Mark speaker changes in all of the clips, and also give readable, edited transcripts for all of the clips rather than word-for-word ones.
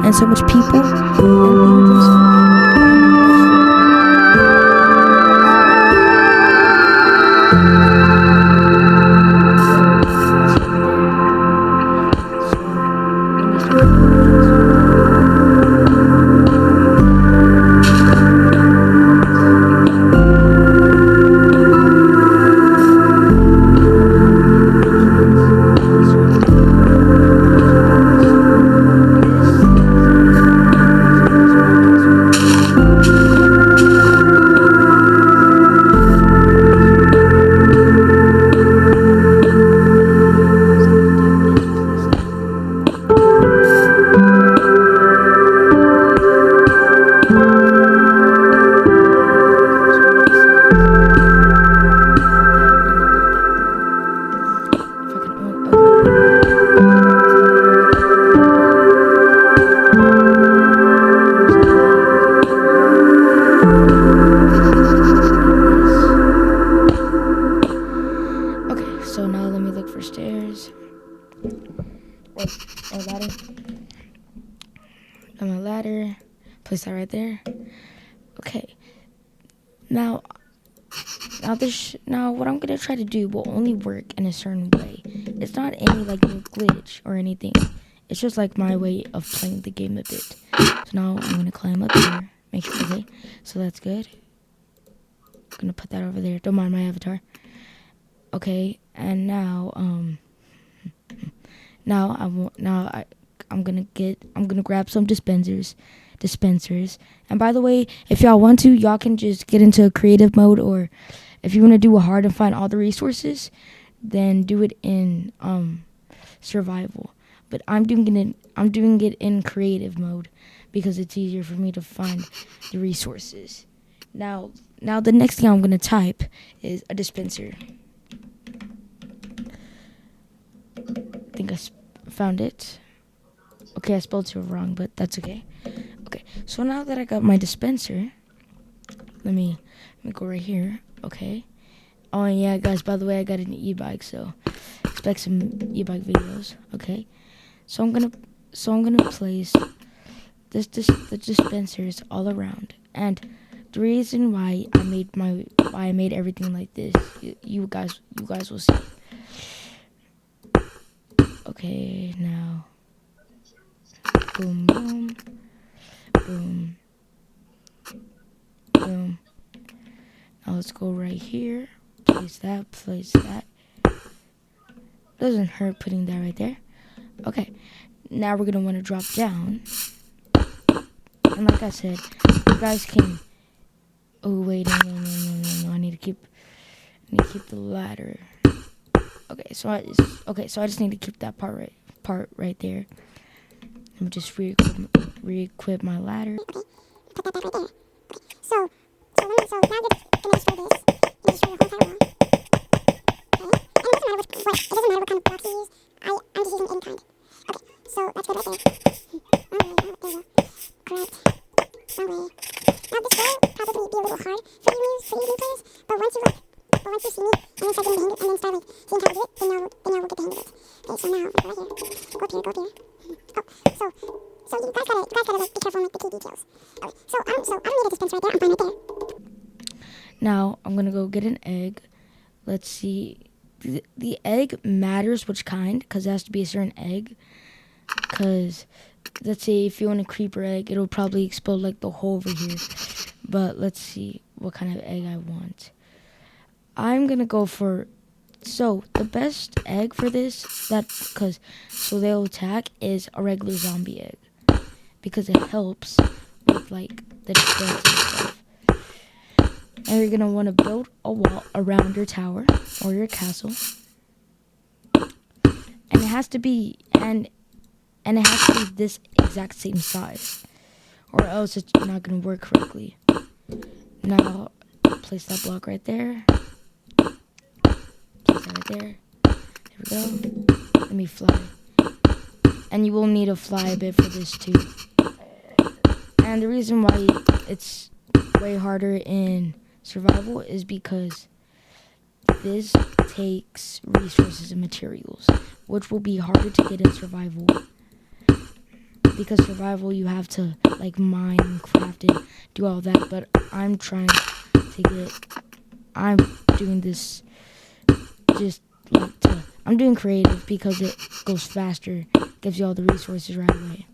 Speaker 1: and so much people and things. So now let me look for stairs. Or ladder. And my ladder. Place that right there. Okay. Now what I'm gonna try to do will only work in a certain way. It's not any like new glitch or anything. It's just like my way of playing the game a bit. So now I'm gonna climb up here. Make sure, okay. So that's good. I'm gonna put that over there. Don't mind my avatar. Okay, and now I'm gonna grab some dispensers. And by the way, if y'all want to, y'all can just get into a creative mode, or if you want to do a hard and find all the resources, then do it in survival. But I'm doing it in creative mode because it's easier for me to find the resources. Now the next thing I'm gonna type is a dispenser. I think I found it. Okay, I spelled it wrong, but that's okay. Okay, so now that I got my dispenser, let me go right here. Okay. Oh yeah, guys. By the way, I got an e-bike, so expect some e-bike videos. Okay. So I'm gonna place the dispensers all around, and the reason why I made everything like this, you guys will see. Okay, now, boom, boom, boom, boom. Now let's go right here. Place that. Doesn't hurt putting that right there. Okay, now we're gonna want to drop down. And like I said, you guys can. Oh wait, no. I need to keep the ladder. Okay, so I just need to keep that part right there. Let me just re-equip my ladder.
Speaker 2: Okay, put that back right there. Okay, so now you're gonna destroy this. You destroy the whole entire wall. Okay, and it doesn't matter what kind of blocks you use. I'm just using any kind. Okay, so that's good right there. There we go. Correct. Okay. Now this will probably be a little hard for you new players, but once you see me and then start getting the hang of it, and then start like seeing how to do it, then you'll get the hang of it. Okay, so now right here. Go up here. Oh, so you guys gotta like be careful with the key details. Okay, so I don't need a dispenser right there. I'm fine right there.
Speaker 1: Now I'm gonna go get an egg. Let's see. The egg matters which kind, because it has to be a certain egg. Because let's say if you want a creeper egg, it'll probably explode like the hole over here. But let's see what kind of egg I want. I'm gonna go for, so the best egg for this, so they'll attack, is a regular zombie egg, because it helps with like the defense and stuff. And you're gonna want to build a wall around your tower or your castle, and it has to be this exact same size, or else it's not gonna work correctly. Now place that block right there. Place that right there. There we go. Let me fly. And you will need to fly a bit for this too. And the reason why it's way harder in survival is because this takes resources and materials, which will be harder to get in survival because survival you have to like mine and craft and do all that. But I'm doing this just like I'm doing creative because it goes faster, gives you all the resources right away.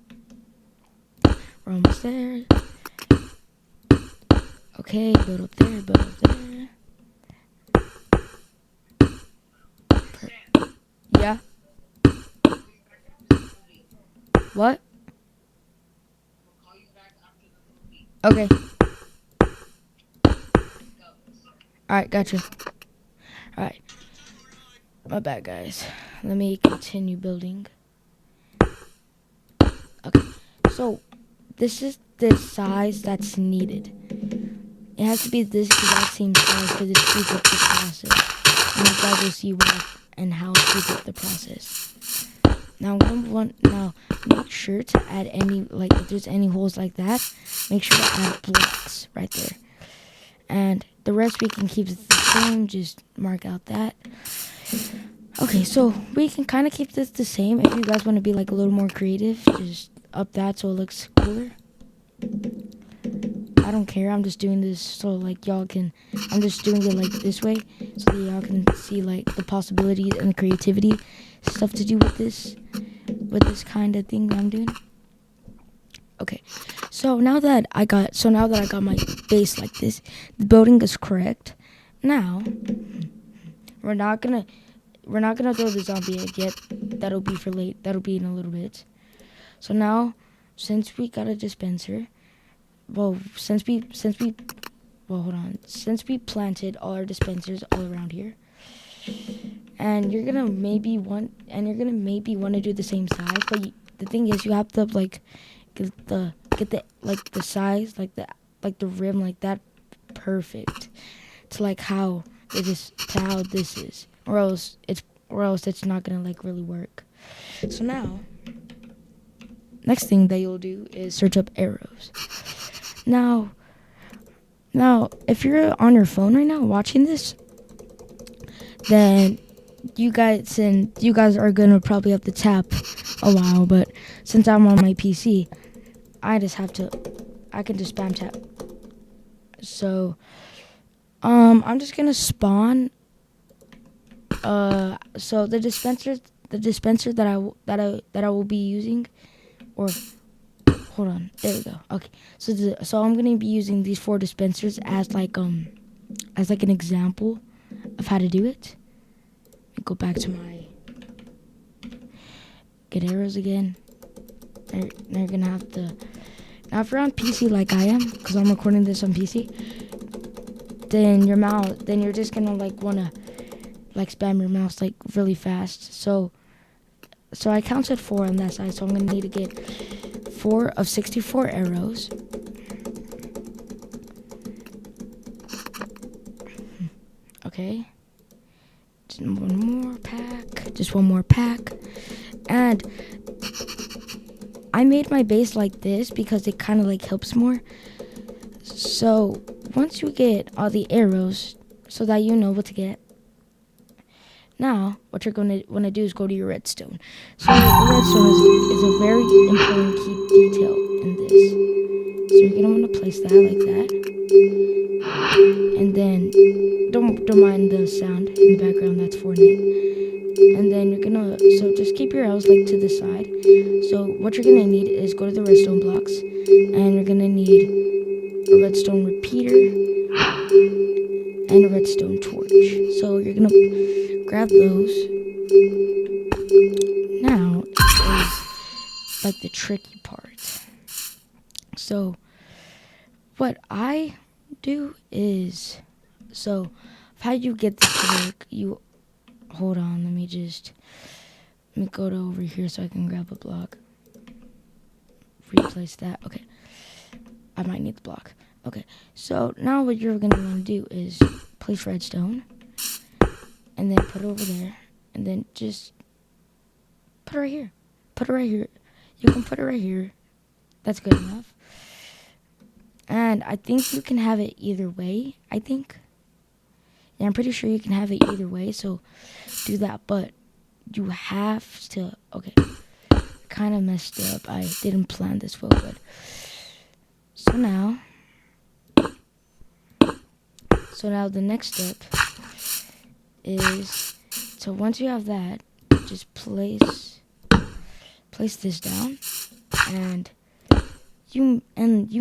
Speaker 1: We're almost there. Okay, build up there, build up there. Yeah. What? Okay. Alright, gotcha. Alright. My bad, guys. Let me continue building. Okay. So, this is the size that's needed. It has to be this exact same size because it speeds up the process. And you guys will see why and how it speeds up the process. Now, make sure to add any, like, if there's any holes like that, make sure to add blocks right there. And the rest we can keep the same, just mark out that. Okay, so we can kind of keep this the same. If you guys want to be, like, a little more creative, just up that so it looks cooler. I don't care. I'm just doing this so, like, y'all can... I'm just doing it, like, this way so that y'all can see, like, the possibilities and the creativity stuff to do with this kind of thing that I'm doing. Okay, so now that I got my base like this, the building is correct. Now we're not gonna throw the zombie egg yet. That'll be for late. That'll be in a little bit. So now, since we got a dispenser, since we planted all our dispensers all around here, and you're gonna maybe want to do the same size, but the thing is you have to like get the size like the rim like that perfect to like how this is, or else it's not gonna like really work. So now next thing that you'll do is search up arrows. Now if you're on your phone right now watching this, then you guys are gonna probably have to tap a while, but since I'm on my PC, I can just spam tap. So I'm just gonna spawn so the dispenser that I will be using, or hold on, there we go. Okay, so I'm gonna be using these 4 dispensers as like an example of how to do it. Go back to my get arrows again. They're gonna have to. Now, if you're on PC like I am, because I'm recording this on PC, then you're just gonna like wanna like spam your mouse like really fast. So I counted 4 on that side, so I'm gonna need to get 4 of 64 arrows. Okay. Just one more pack. And I made my base like this because it kind of like helps more. So once you get all the arrows so that you know what to get, now what you're going to want to do is go to your redstone. So the redstone is a very important key detail in this. So you're going to want to place that like that. And then don't mind the sound in the background, that's Fortnite. And then so just keep your arrows like to the side. So what you're gonna need is go to the redstone blocks, and you're gonna need a redstone repeater and a redstone torch. So you're gonna grab those. Now is like the tricky part. So what I do is, so how you get this to work, hold on, let me go to over here so I can grab a block. Replace that. Okay. I might need the block. Okay. So now what you're going to want to do is place redstone. And then put it over there. And then just put it right here. Put it right here. You can put it right here. That's good enough. And I think you can have it either way. I think. Yeah, I'm pretty sure you can have it either way. So do that. But you have to, okay, kind of messed up. I didn't plan this well, but so now the next step is, so once you have that, just place this down, and you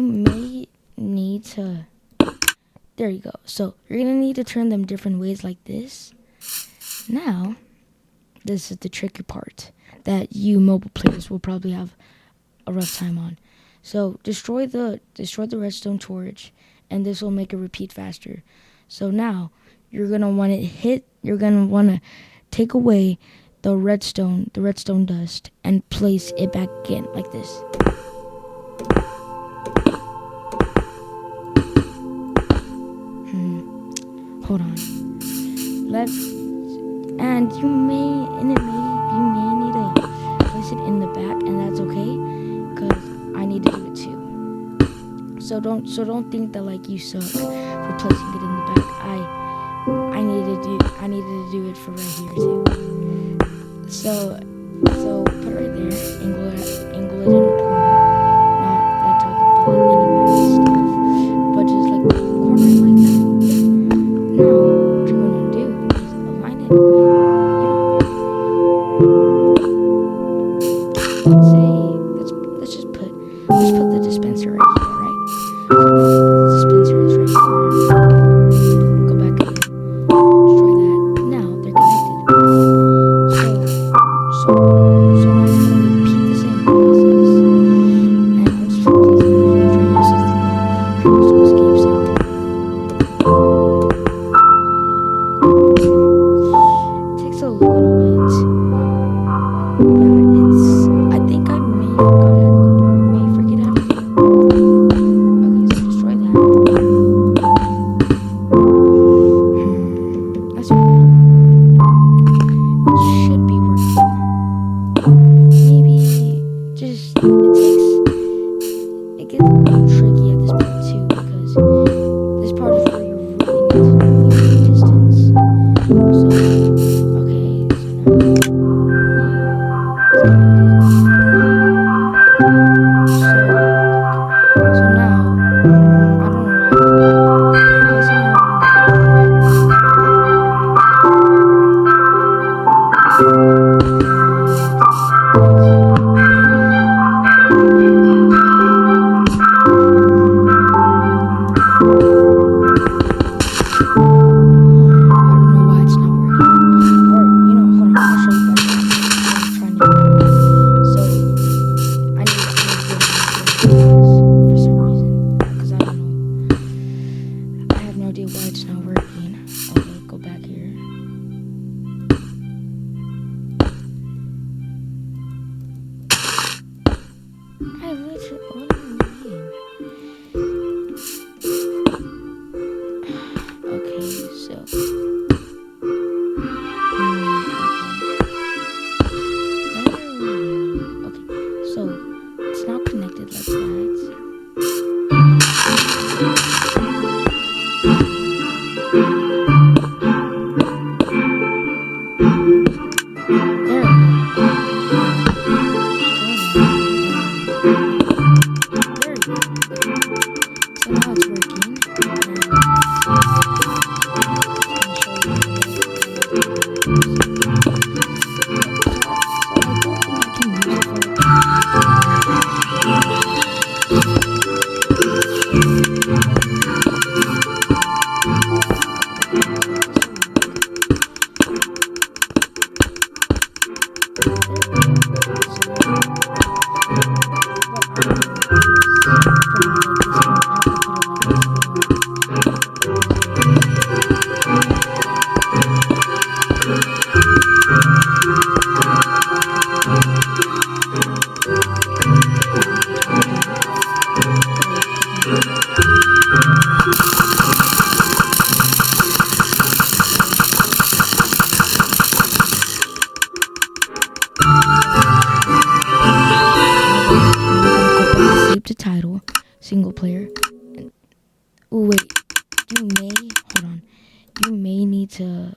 Speaker 1: may need to, there you go. So you're gonna need to turn them different ways like this. Now this is the tricky part that you mobile players will probably have a rough time on. So destroy the redstone torch, and this will make it repeat faster. So now you're gonna want to take away the redstone dust and place it back in like this. Hold on. And you may need to place it in the back, and that's okay, because I need to do it too. So don't think that like you suck for placing it in the back. I needed to do it for right here too. So put it right there, angle it in the corner. Not like talking about like any magic stuff, but just like cornering like that. Now what you're gonna do is align it with, let's just put the dispenser right here, right? So now the dispenser is right here. Go back again, destroy that. Now they're connected. So now I'm gonna repeat the same process, and I'm just placing these right here so the creepers don't escape. So it takes a little bit. I think I may forget how to do it. Okay, so destroy that. That's weird. It should be working. Maybe just it gets a little tricky at this part too, because this part is where you really need to leave the distance. So okay, so now So now, I don't know why, placing it around I don't know why it's not working. Or, hold on, I'll show you guys what I'm trying to do. So, I need to do this for some reason, because I don't know. I have no idea why it's not working. Okay, go back here. I literally, what do you mean? Okay, so. Okay, so it's now connected like that. There we go. There we go. So now it's working. Save the title, single player. Oh wait, hold on. You may need to.